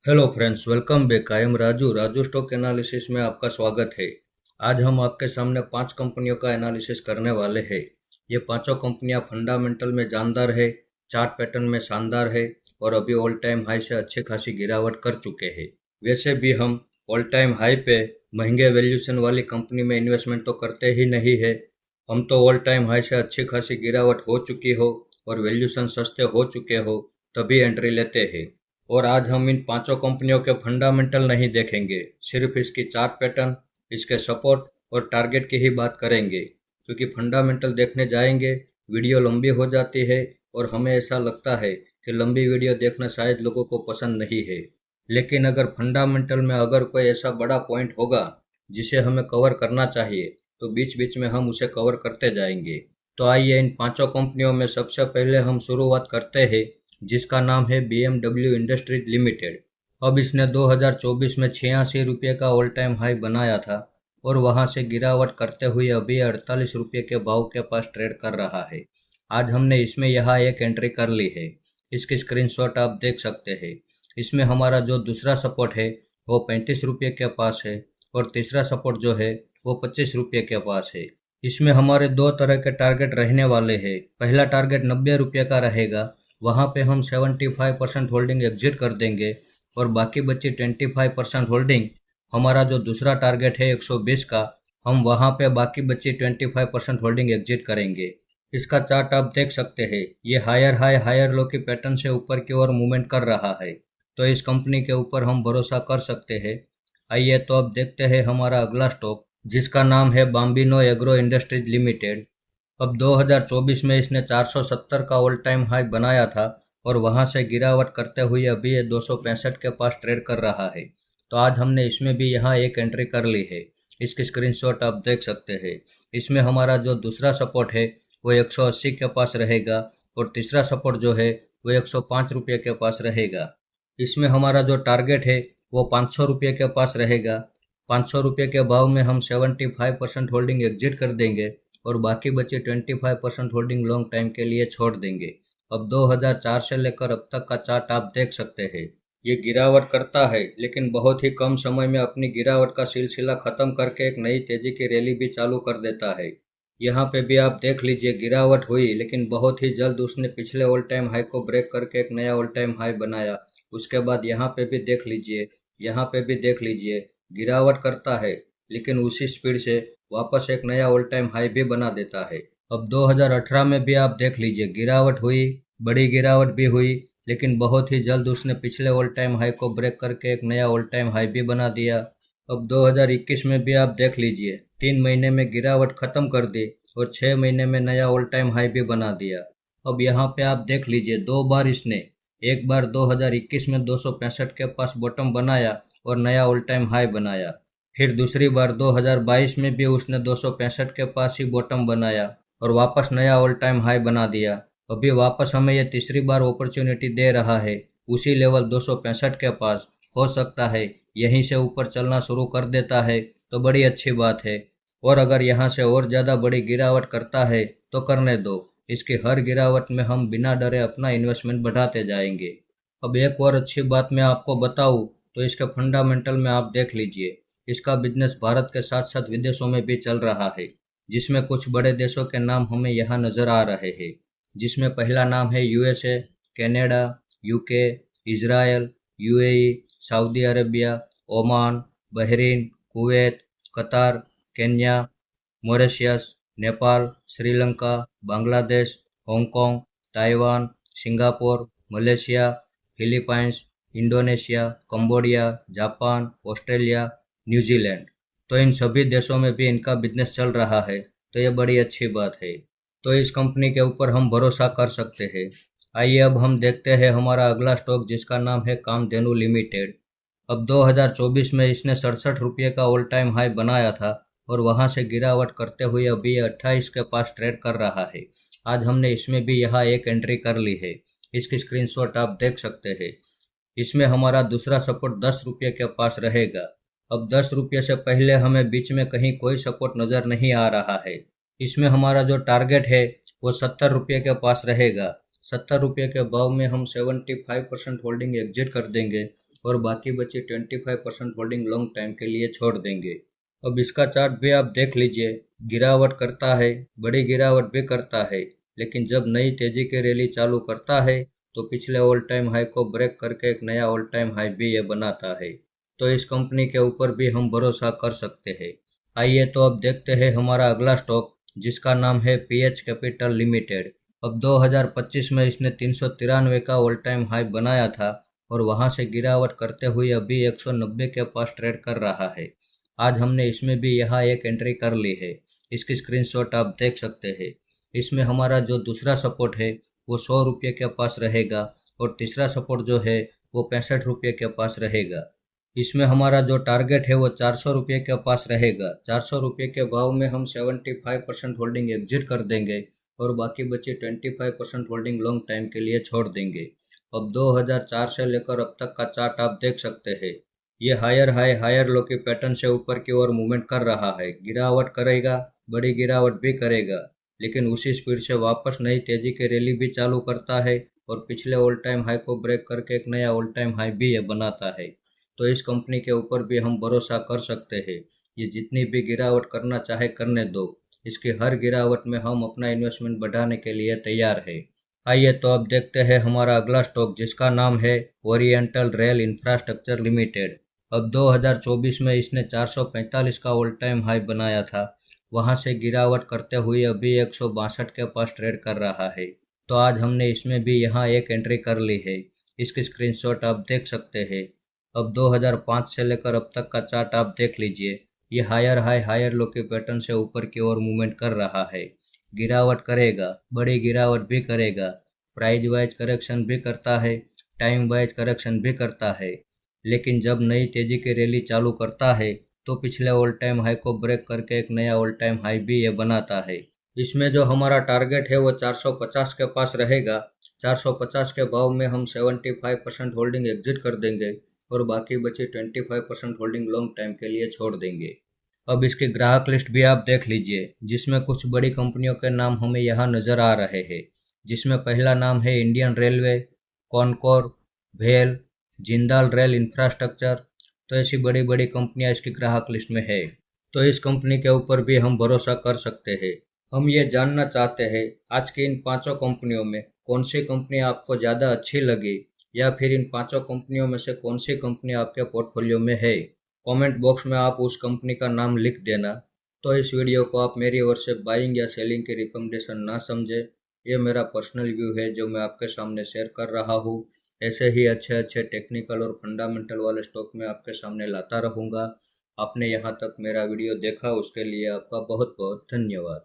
Hello friends, welcome back. I am Raju stock analysis में आपका स्वागत है। आज हम आपके सामने 5 कंपनियों का एनालिसिस करने वाले हैं। ये पांचों कंपनियां फंडामेंटल में जानदार है, चार्ट पैटर्न में शानदार है और अभी ऑल टाइम हाई से अच्छी खासी गिरावट कर चुके हैं। वैसे भी हम ऑल टाइम हाई पे महंगे वैल्यूएशन वाली कंपनी में इन्वेस्टमेंट तो करते ही नहीं है। हम तो ऑल टाइम हाई से अच्छी खासी गिरावट हो चुकी हो और वैल्यूएशन सस्ते हो चुके हो तभी एंट्री लेते हैं। और आज हम इन पांचों कंपनियों के फंडामेंटल नहीं देखेंगे, सिर्फ इसकी चार्ट पैटर्न, इसके सपोर्ट और टारगेट की ही बात करेंगे। क्योंकि फंडामेंटल देखने जाएंगे वीडियो लंबी हो जाती है और हमें ऐसा लगता है कि लंबी वीडियो देखना शायद लोगों को पसंद नहीं है। लेकिन अगर फंडामेंटल में अगर कोई ऐसा बड़ा पॉइंट होगा जिसे हमें कवर करना चाहिए तो बीच बीच में हम उसे कवर करते जाएंगे। तो आइए इन पांचों कंपनियों में सबसे पहले हम शुरुआत करते हैं, जिसका नाम है BMW इंडस्ट्रीज लिमिटेड। अब इसने 2024 में 86 रुपये का ऑल टाइम हाई बनाया था और वहां से गिरावट करते हुए अभी 48 रुपये के भाव के पास ट्रेड कर रहा है। आज हमने इसमें यहाँ एक एंट्री कर ली है। इसकी स्क्रीनशॉट आप देख सकते हैं। इसमें हमारा जो दूसरा सपोर्ट है वो 35 रुपये के पास है और तीसरा सपोर्ट जो है वो 25 रुपये के पास है। इसमें हमारे दो तरह के टारगेट रहने वाले हैं। पहला टारगेट 90 रुपये का रहेगा, वहाँ पे हम 75% होल्डिंग एग्जिट कर देंगे और बाकी बची 25% होल्डिंग, हमारा जो दूसरा टारगेट है 120 का, हम वहाँ पे बाकी बची 25% होल्डिंग एग्जिट करेंगे। इसका चार्ट आप देख सकते हैं। ये हायर हाई हायर लो की पैटर्न से ऊपर की ओर मूवमेंट कर रहा है, तो इस कंपनी के ऊपर हम भरोसा कर सकते हैं। आइए तो अब देखते हैं हमारा अगला स्टॉक, जिसका नाम है बाम्बिनो एग्रो इंडस्ट्रीज लिमिटेड। अब 2024 में इसने 470 का ऑल टाइम हाई बनाया था और वहां से गिरावट करते हुए अभी ये 265 के पास ट्रेड कर रहा है। तो आज हमने इसमें भी यहाँ एक एंट्री कर ली है। इसकी स्क्रीनशॉट आप देख सकते हैं। इसमें हमारा जो दूसरा सपोर्ट है वो 180 के पास रहेगा और तीसरा सपोर्ट जो है वो 105 रुपये के पास रहेगा। इसमें हमारा जो टारगेट है वो 500 रुपये के पास रहेगा। 500 रुपये के भाव में हम 75% होल्डिंग एग्जिट कर देंगे और बाकी बचे 25% होल्डिंग लॉन्ग टाइम के लिए छोड़ देंगे। अब 2004 से लेकर अब तक का चार्ट आप देख सकते हैं। ये गिरावट करता है लेकिन बहुत ही कम समय में अपनी गिरावट का सिलसिला खत्म करके एक नई तेजी की रैली भी चालू कर देता है। यहाँ पे भी आप देख लीजिए, गिरावट हुई लेकिन बहुत ही जल्द उसने पिछले ऑल टाइम हाई को ब्रेक करके एक नया ऑल टाइम हाई बनाया। उसके बाद यहाँ पे भी देख लीजिए, यहाँ पे भी देख लीजिए, गिरावट करता है लेकिन उसी स्पीड से वापस एक नया ऑल टाइम हाई भी बना देता है। अब 2018 में भी आप देख लीजिए, गिरावट हुई, बड़ी गिरावट भी हुई, लेकिन बहुत ही जल्द उसने पिछले ऑल टाइम हाई को ब्रेक करके एक नया ऑल टाइम हाई भी बना दिया। अब 2021 में भी आप देख लीजिए, 3 महीने में गिरावट खत्म कर दी और 6 महीने में नया ऑल टाइम हाई भी बना दिया। अब यहाँ पे आप देख लीजिए, दो बार इसने, एक बार 2021 में 265 के पास बॉटम बनाया और नया ऑल टाइम हाई बनाया। फिर दूसरी बार 2022 में भी उसने 265 के पास ही बॉटम बनाया और वापस नया ऑल टाइम हाई बना दिया। अभी वापस हमें ये तीसरी बार अपॉर्चुनिटी दे रहा है उसी लेवल 265 के पास। हो सकता है यहीं से ऊपर चलना शुरू कर देता है तो बड़ी अच्छी बात है, और अगर यहाँ से और ज़्यादा बड़ी गिरावट करता है तो करने दो। इसकी हर गिरावट में हम बिना डरे अपना इन्वेस्टमेंट बढ़ाते जाएंगे। अब एक और अच्छी बात मैं आपको बताऊं तो इसके फंडामेंटल में आप देख लीजिए। इसका बिजनेस भारत के साथ साथ विदेशों में भी चल रहा है, जिसमें कुछ बड़े देशों के नाम हमें यहाँ नज़र आ रहे हैं। जिसमें पहला नाम है USA, Canada, UK, Israel, UAE, Saudi Arabia, Oman, Bahrain, Kuwait, Qatar, Kenya, Mauritius, Nepal, Sri Lanka, Bangladesh, Hong Kong, Taiwan, Singapore, Malaysia, Philippines, Indonesia, Cambodia, Japan, Australia, New Zealand. तो इन सभी देशों में भी इनका बिजनेस चल रहा है, तो ये बड़ी अच्छी बात है। तो इस कंपनी के ऊपर हम भरोसा कर सकते हैं। आइए अब हम देखते हैं हमारा अगला स्टॉक, जिसका नाम है कामधेनु लिमिटेड। अब 2024 में इसने 67 रुपये का ऑल टाइम हाई बनाया था और वहां से गिरावट करते हुए अभी 28 के पास ट्रेड कर रहा है। आज हमने इसमें भी यहाँ एक एंट्री कर ली है। इसकी स्क्रीनशॉट आप देख सकते हैं। इसमें हमारा दूसरा सपोर्ट 10 रुपये के पास रहेगा। अब 10 रुपये से पहले हमें बीच में कहीं कोई सपोर्ट नज़र नहीं आ रहा है। इसमें हमारा जो टारगेट है वो 70 रुपये के पास रहेगा। 70 रुपये के भाव में हम 75% होल्डिंग एग्जिट कर देंगे और बाकी बची 25% होल्डिंग लॉन्ग टाइम के लिए छोड़ देंगे। अब इसका चार्ट भी आप देख लीजिए, गिरावट करता है, बड़ी गिरावट भी करता है, लेकिन जब नई तेजी की रैली चालू करता है तो पिछले ऑल टाइम हाई को ब्रेक करके एक नया ऑल टाइम हाई भी ये बनाता है। तो इस कंपनी के ऊपर भी हम भरोसा कर सकते हैं। आइए तो अब देखते हैं हमारा अगला स्टॉक, जिसका नाम है पीएच कैपिटल लिमिटेड। अब 2025 में इसने 393 का ऑल टाइम हाई बनाया था और वहां से गिरावट करते हुए अभी 190 के पास ट्रेड कर रहा है। आज हमने इसमें भी यहाँ एक एंट्री कर ली है। इसकी स्क्रीनशॉट आप देख सकते हैं। इसमें हमारा जो दूसरा सपोर्ट है वो 100 रुपये के पास रहेगा और तीसरा सपोर्ट जो है वो 65 रुपये के पास रहेगा। इसमें हमारा जो टारगेट है वो 400 रुपये के पास रहेगा। 400 रुपये के भाव में हम 75% होल्डिंग एग्जिट कर देंगे और बाकी बची 25% होल्डिंग लॉन्ग टाइम के लिए छोड़ देंगे। अब 2004 से लेकर अब तक का चार्ट आप देख सकते हैं। ये हायर हाई हायर लो की पैटर्न से ऊपर की ओर मूवमेंट कर रहा है। गिरावट करेगा, बड़ी गिरावट भी करेगा, लेकिन उसी स्पीड से वापस नई तेजी की रैली भी चालू करता है और पिछले ऑल टाइम हाई को ब्रेक करके एक नया ऑल टाइम हाई भी ये बनाता है। तो इस कंपनी के ऊपर भी हम भरोसा कर सकते हैं। ये जितनी भी गिरावट करना चाहे करने दो, इसकी हर गिरावट में हम अपना इन्वेस्टमेंट बढ़ाने के लिए तैयार है। आइए तो अब देखते हैं हमारा अगला स्टॉक, जिसका नाम है ओरिएंटल रेल इंफ्रास्ट्रक्चर लिमिटेड। अब 2024 में इसने 445 का ऑल टाइम हाई बनाया था। वहां से गिरावट करते हुए अभी 162 के पास ट्रेड कर रहा है। तो आज हमने इसमें भी यहाँ एक एंट्री कर ली है। इसकी स्क्रीनशॉट आप देख सकते हैं। अब 2005 से लेकर अब तक का चार्ट आप देख लीजिए। ये हायर हाई हायर लो के पैटर्न से ऊपर की ओर मूवमेंट कर रहा है। गिरावट करेगा, बड़ी गिरावट भी करेगा, प्राइस वाइज करेक्शन भी करता है, टाइम वाइज करेक्शन भी करता है, लेकिन जब नई तेजी की रैली चालू करता है तो पिछले ऑल टाइम हाई को ब्रेक करके एक नया ऑल टाइम हाई भी ये बनाता है। इसमें जो हमारा टारगेट है वो 450 के पास रहेगा। 450 के भाव में हम 75% होल्डिंग एग्जिट कर देंगे और बाकी बची 25% होल्डिंग लॉन्ग टाइम के लिए छोड़ देंगे। अब इसकी ग्राहक लिस्ट भी आप देख लीजिए, जिसमें कुछ बड़ी कंपनियों के नाम हमें यहाँ नजर आ रहे हैं। जिसमें पहला नाम है इंडियन रेलवे, कॉनकोर, भेल, जिंदाल रेल इंफ्रास्ट्रक्चर। तो ऐसी बड़ी बड़ी कंपनियां इसकी ग्राहक लिस्ट में है। तो इस कंपनी के ऊपर भी हम भरोसा कर सकते हैं। हम ये जानना चाहते हैं आज की इन पांचों कंपनियों में कौन सी कंपनी आपको ज़्यादा अच्छी लगी, या फिर इन पांचों कंपनियों में से कौन सी कंपनी आपके पोर्टफोलियो में है। कमेंट बॉक्स में आप उस कंपनी का नाम लिख देना। तो इस वीडियो को आप मेरी ओर से बाइंग या सेलिंग की रिकमेंडेशन ना समझे। ये मेरा पर्सनल व्यू है जो मैं आपके सामने शेयर कर रहा हूँ। ऐसे ही अच्छे अच्छे टेक्निकल और फंडामेंटल वाले स्टॉक मैं आपके सामने लाता रहूँगा। आपने यहाँ तक मेरा वीडियो देखा उसके लिए आपका बहुत बहुत धन्यवाद।